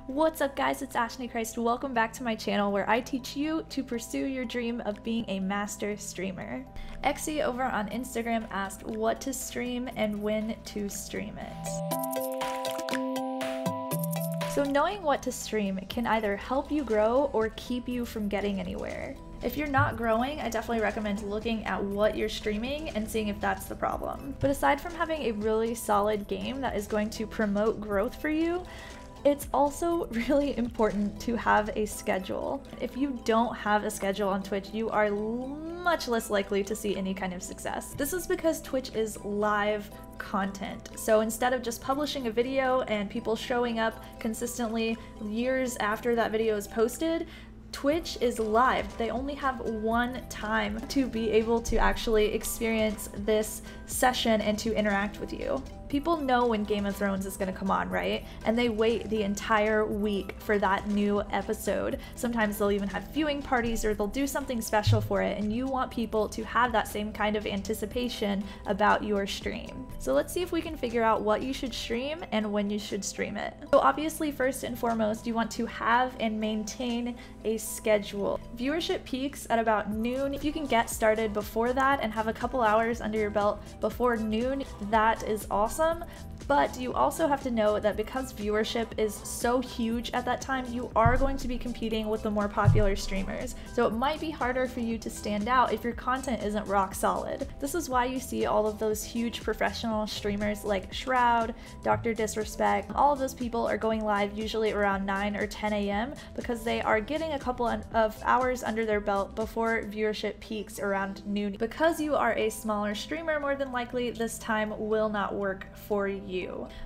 What's up guys, it's ashnichrist. Welcome back to my channel where I teach you to pursue your dream of being a master streamer. 𝐂𝐒 over on Instagram asked what to stream and when to stream it. So knowing what to stream can either help you grow or keep you from getting anywhere. If you're not growing, I definitely recommend looking at what you're streaming and seeing if that's the problem. But aside from having a really solid game that is going to promote growth for you, it's also really important to have a schedule. If you don't have a schedule on Twitch, you are much less likely to see any kind of success. This is because Twitch is live content. So instead of just publishing a video and people showing up consistently years after that video is posted, Twitch is live. They only have one time to be able to actually experience this session and to interact with you. People know when Game of Thrones is going to come on, right? And they wait the entire week for that new episode. Sometimes they'll even have viewing parties or they'll do something special for it, and you want people to have that same kind of anticipation about your stream. So let's see if we can figure out what you should stream and when you should stream it. So obviously, first and foremost, you want to have and maintain a schedule. Viewership peaks at about noon. If you can get started before that and have a couple hours under your belt before noon, that is awesome. But you also have to know that because viewership is so huge at that time, you are going to be competing with the more popular streamers. So it might be harder for you to stand out if your content isn't rock solid. This is why you see all of those huge professional streamers like Shroud, Dr. Disrespect, all of those people are going live usually around 9 or 10 a.m. because they are getting a couple of hours under their belt before viewership peaks around noon. Because you are a smaller streamer, more than likely this time will not work for you.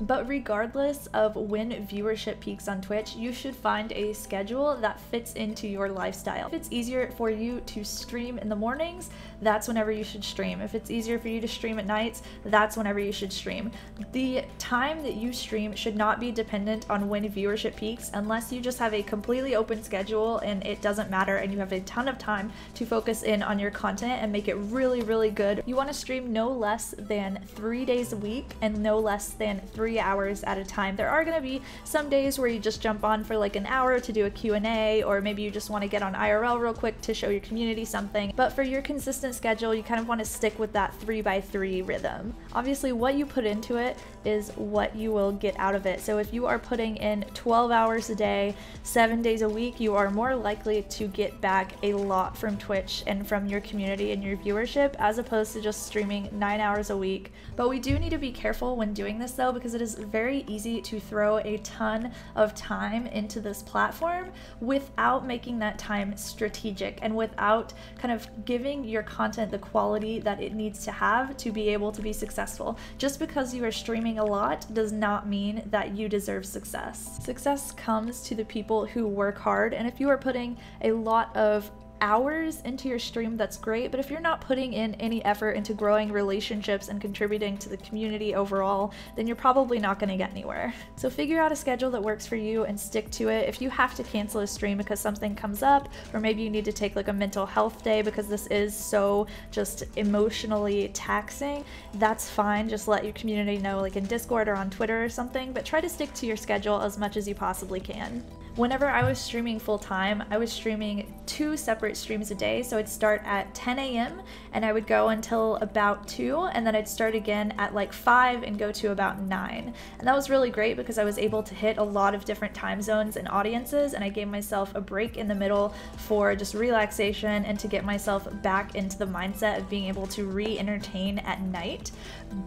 But regardless of when viewership peaks on Twitch, you should find a schedule that fits into your lifestyle. If it's easier for you to stream in the mornings, that's whenever you should stream. If it's easier for you to stream at nights, that's whenever you should stream. The time that you stream should not be dependent on when viewership peaks, unless you just have a completely open schedule and it doesn't matter and you have a ton of time to focus in on your content and make it really, really good. You want to stream no less than 3 days a week and no less than 3 hours at a time. There are going to be some days where you just jump on for like an hour to do a Q&A, or maybe you just want to get on IRL real quick to show your community something. But for your consistent schedule, you kind of want to stick with that 3x3 rhythm. Obviously, what you put into it is what you will get out of it. So if you are putting in 12 hours a day, 7 days a week, you are more likely to get back a lot from Twitch and from your community and your viewership, as opposed to just streaming 9 hours a week. But we do need to be careful when doing this though, because it is very easy to throw a ton of time into this platform without making that time strategic and without kind of giving your content the quality that it needs to have to be able to be successful. Just because you are streaming a lot does not mean that you deserve success. Success comes to the people who work hard, and if you are putting a lot of hours into your stream, that's great, but if you're not putting in any effort into growing relationships and contributing to the community overall, then you're probably not going to get anywhere. So figure out a schedule that works for you and stick to it. If you have to cancel a stream because something comes up, or maybe you need to take like a mental health day because this is so just emotionally taxing, that's fine. Just let your community know, like in Discord or on Twitter or something, but try to stick to your schedule as much as you possibly can. Whenever I was streaming full time, I was streaming 2 separate streams a day. So I'd start at 10 a.m. and I would go until about 2, and then I'd start again at like 5 and go to about 9. And that was really great because I was able to hit a lot of different time zones and audiences, and I gave myself a break in the middle for just relaxation and to get myself back into the mindset of being able to re-entertain at night.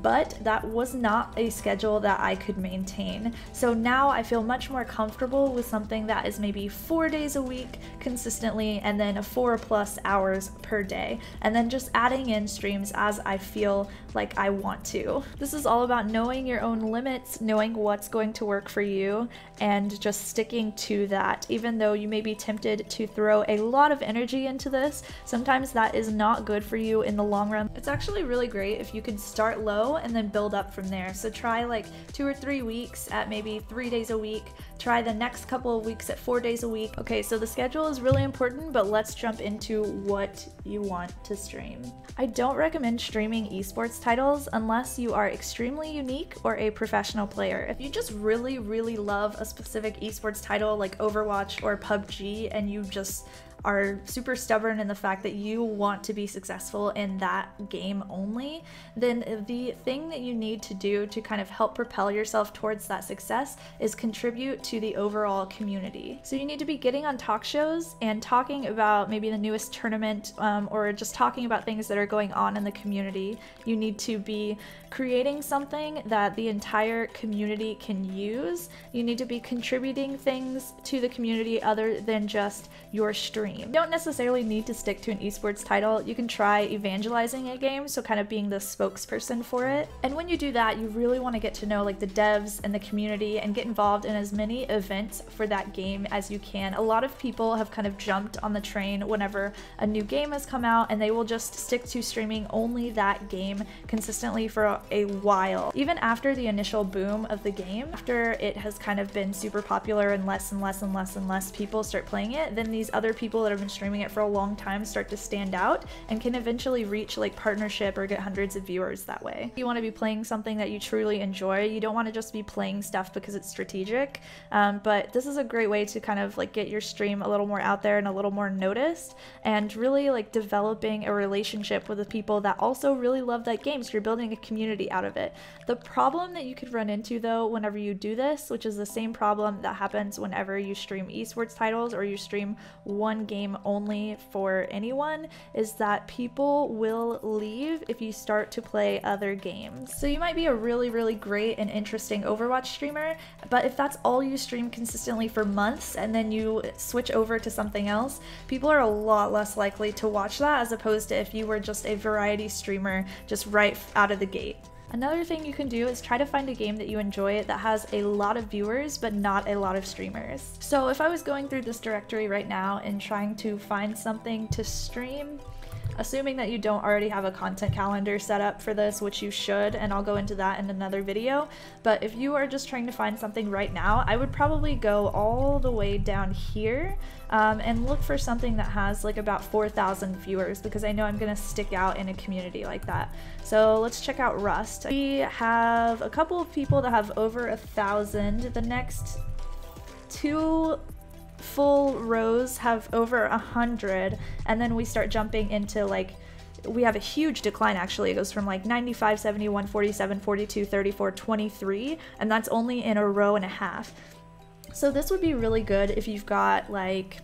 But that was not a schedule that I could maintain. So now I feel much more comfortable with something that is maybe 4 days a week consistently, and then 4+ hours per day, and then just adding in streams as I feel like I want to. This is all about knowing your own limits, knowing what's going to work for you, and just sticking to that. Even though you may be tempted to throw a lot of energy into this, sometimes that is not good for you in the long run. It's actually really great if you can start low and then build up from there. So try like 2 or 3 weeks at maybe 3 days a week try the next couple of weeks at 4 days a week. Okay, so the schedule is really important, but let's jump into what you want to stream. I don't recommend streaming esports titles unless you are extremely unique or a professional player. If you just really love a specific esports title like Overwatch or PUBG and you just are super stubborn in the fact that you want to be successful in that game only, then the thing that you need to do to kind of help propel yourself towards that success is contribute to the overall community. So you need to be getting on talk shows and talking about maybe the newest tournament or just talking about things that are going on in the community. You need to be creating something that the entire community can use. You need to be contributing things to the community other than just your stream. You don't necessarily need to stick to an esports title. You can try evangelizing a game, so kind of being the spokesperson for it. And when you do that, you really want to get to know like the devs and the community and get involved in as many events for that game as you can. A lot of people have kind of jumped on the train whenever a new game has come out, and they will just stick to streaming only that game consistently for a while. Even after the initial boom of the game, after it has kind of been super popular and less people start playing it, then these other people that have been streaming it for a long time start to stand out and can eventually reach like partnership or get hundreds of viewers that way. You want to be playing something that you truly enjoy. You don't want to just be playing stuff because it's strategic, but this is a great way to kind of like get your stream a little more out there and a little more noticed, and really like developing a relationship with the people that also really love that game, so you're building a community out of it. The problem that you could run into though whenever you do this, which is the same problem that happens whenever you stream esports titles or you stream one game only for anyone, is that people will leave if you start to play other games. So you might be a really great and interesting Overwatch streamer, but if that's all you stream consistently for months and then you switch over to something else, people are a lot less likely to watch that as opposed to if you were just a variety streamer just right out of the gate. Another thing you can do is try to find a game that you enjoy that has a lot of viewers but not a lot of streamers. So if I was going through this directory right now and trying to find something to stream, assuming that you don't already have a content calendar set up for this, which you should, and I'll go into that in another video, but if you are just trying to find something right now, I would probably go all the way down here and look for something that has like about 4,000 viewers, because I know I'm gonna stick out in a community like that. So let's check out Rust. We have a couple of people that have over 1,000. The next two full rows have over 100, and then we start jumping into like, we have a huge decline actually. It goes from like 95, 71, 47, 42, 34, 23, and that's only in a row and a half. So this would be really good if you've got like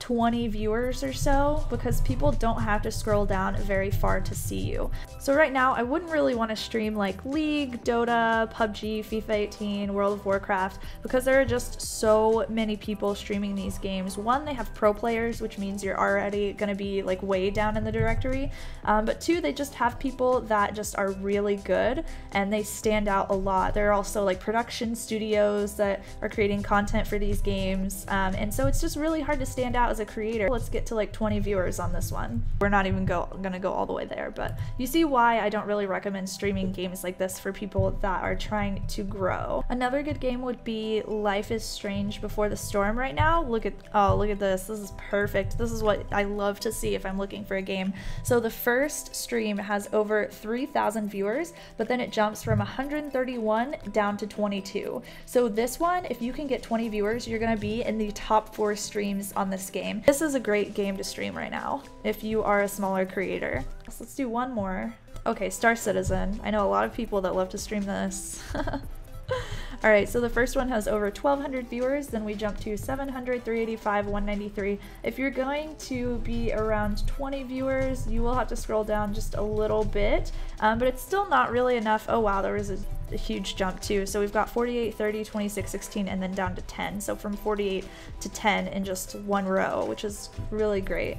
20 viewers or so, because people don't have to scroll down very far to see you. So right now I wouldn't really want to stream like League, Dota, PUBG, FIFA 18, World of Warcraft, because there are just so many people streaming these games. One, they have pro players, which means you're already going to be like way down in the directory, but two, they just have people that just are really good and they stand out a lot. There are also like production studios that are creating content for these games, and so it's just really hard to stand out as a creator. Let's get to like 20 viewers on this one. We're not even gonna go all the way there, but you see why I don't really recommend streaming games like this for people that are trying to grow. Another good game would be Life is Strange Before the Storm right now. Look at this. This is perfect. This is what I love to see if I'm looking for a game. So the first stream has over 3,000 viewers, but then it jumps from 131 down to 22. So this one, if you can get 20 viewers, you're gonna be in the top 4 streams on this game. This is a great game to stream right now if you are a smaller creator. So let's do one more. Okay, Star Citizen. I know a lot of people that love to stream this. Alright, so the first one has over 1,200 viewers, then we jump to 700, 385, 193. If you're going to be around 20 viewers, you will have to scroll down just a little bit, but it's still not really enough. Oh wow, there was a huge jump too. So we've got 48, 30, 26, 16, and then down to 10. So from 48 to 10 in just one row, which is really great.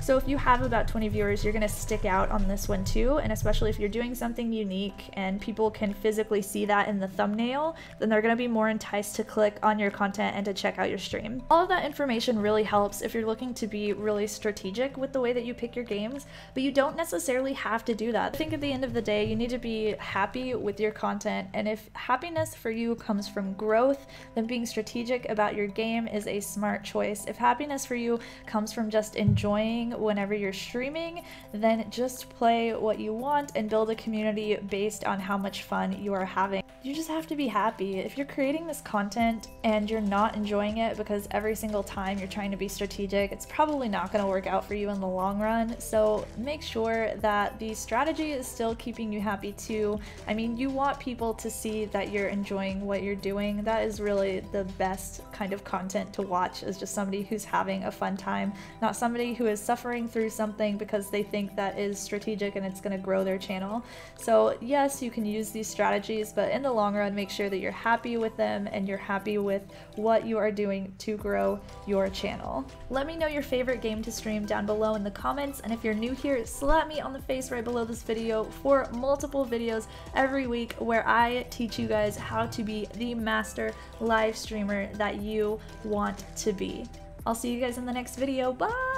So if you have about 20 viewers, you're gonna stick out on this one too, and especially if you're doing something unique and people can physically see that in the thumbnail, then they're gonna be more enticed to click on your content and to check out your stream. All of that information really helps if you're looking to be really strategic with the way that you pick your games, but you don't necessarily have to do that. I think at the end of the day, you need to be happy with your content, and if happiness for you comes from growth, then being strategic about your game is a smart choice. If happiness for you comes from just enjoying whenever you're streaming, then just play what you want and build a community based on how much fun you are having. You just have to be happy. If you're creating this content and you're not enjoying it because every single time you're trying to be strategic, it's probably not going to work out for you in the long run. So make sure that the strategy is still keeping you happy too. I mean, you want people to see that you're enjoying what you're doing. That is really the best kind of content to watch, is just somebody who's having a fun time, not somebody who is suffering through something because they think that is strategic and it's going to grow their channel. So yes, you can use these strategies, but in the long run, make sure that you're happy with them and you're happy with what you are doing to grow your channel. Let me know your favorite game to stream down below in the comments, and if you're new here, slap me on the face right below this video for multiple videos every week where I teach you guys how to be the master live streamer that you want to be. I'll see you guys in the next video. Bye!